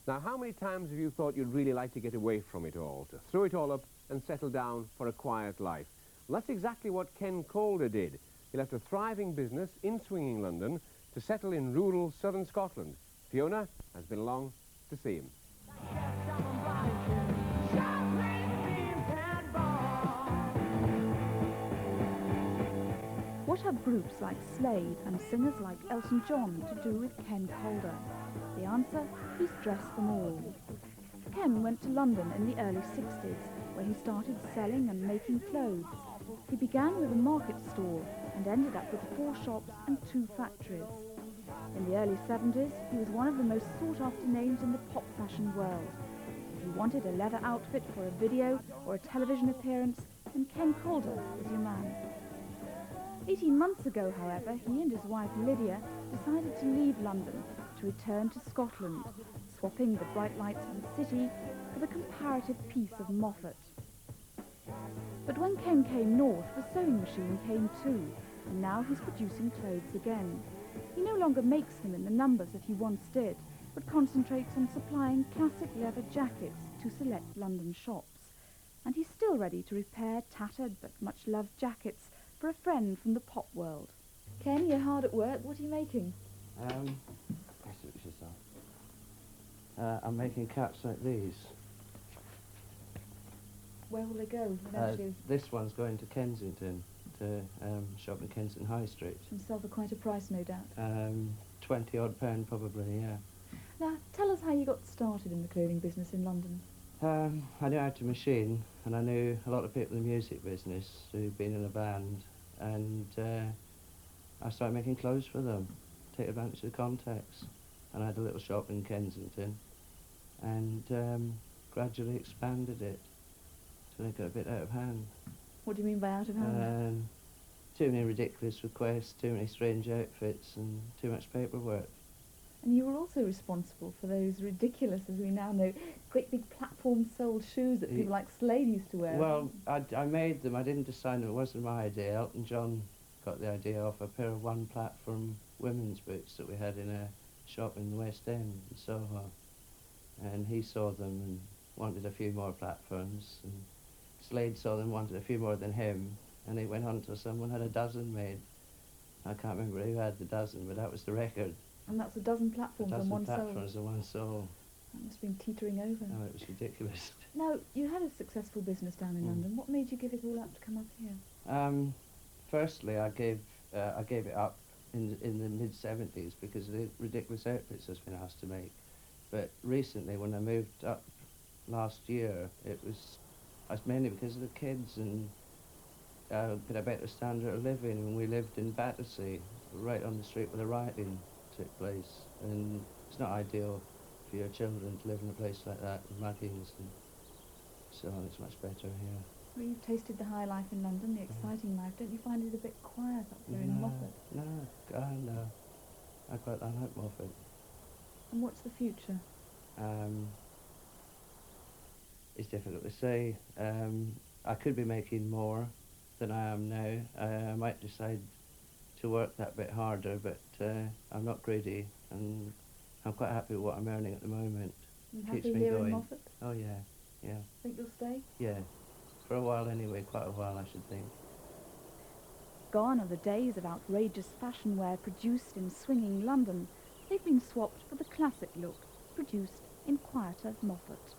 Now, how many times have you thought you'd really like to get away from it all, to throw it all up and settle down for a quiet life? Well, that's exactly what Ken Calder did. He left a thriving business in swinging London to settle in rural southern Scotland. Fiona has been along to see him. What have groups like Slade and singers like Elton John to do with Ken Calder? The answer, he's dressed them all. Ken went to London in the early 60s, where he started selling and making clothes. He began with a market stall and ended up with 4 shops and 2 factories. In the early 70s, he was one of the most sought-after names in the pop fashion world. If you wanted a leather outfit for a video or a television appearance, then Ken Calder was your man. 18 months ago, however, he and his wife Lydia decided to leave London to return to Scotland, swapping the bright lights of the city for the comparative peace of Moffat. But when Ken came north, the sewing machine came too, and now he's producing clothes again. He no longer makes them in the numbers that he once did, but concentrates on supplying classic leather jackets to select London shops. And he's still ready to repair tattered but much-loved jackets for a friend from the pop world. Ken, you're hard at work. What are you making? I'm making caps like these. Where will they go eventually? This one's going to Kensington, to shop in Kensington High Street. And sell for quite a price, no doubt. 20 odd pound probably, yeah. Now, tell us how you got started in the clothing business in London. I knew how to machine, and I knew a lot of people in the music business who'd been in a band, and I started making clothes for them, take advantage of the contacts. And I had a little shop in Kensington, and gradually expanded it till it got a bit out of hand. What do you mean by out of hand? Too many ridiculous requests, too many strange outfits, and too much paperwork. And you were also responsible for those ridiculous, as we now know, great big platform-soled shoes that people like Slade used to wear. Well, I made them. I didn't design them. It wasn't my idea. Elton John got the idea off a pair of one-platform women's boots that we had in a shop in the West End in Soho. And he saw them and wanted a few more platforms. And Slade saw them, wanted a few more than him. And he went on till someone had a dozen made. I can't remember who had the dozen, but that was the record. And that's a dozen platforms on one sole. Platforms on one sole. That must have been teetering over. Oh, it was ridiculous. Now, you had a successful business down in London. What made you give it all up to come up here? Firstly, I gave it up in the mid-70s because of the ridiculous outfits I was being asked to make. But recently, when I moved up last year, it was mainly because of the kids and get a better standard of living. And we lived in Battersea, right on the street where the rioting took place, and it's not ideal for your children to live in a place like that with muggings and so on. It's much better here. Well, you've tasted the high life in London, the exciting life. Don't you find it a bit quiet up there in Moffat? No, I quite like Moffat. And what's the future? It's difficult to say. I could be making more than I am now. I might decide to work that bit harder, but I'm not greedy, and I'm quite happy with what I'm earning at the moment. Keeps me going. In Moffat? Oh yeah. Think you'll stay? Yeah, for a while anyway, quite a while I should think. Gone are the days of outrageous fashion wear produced in swinging London. They've been swapped for the classic look, produced in quieter Moffat.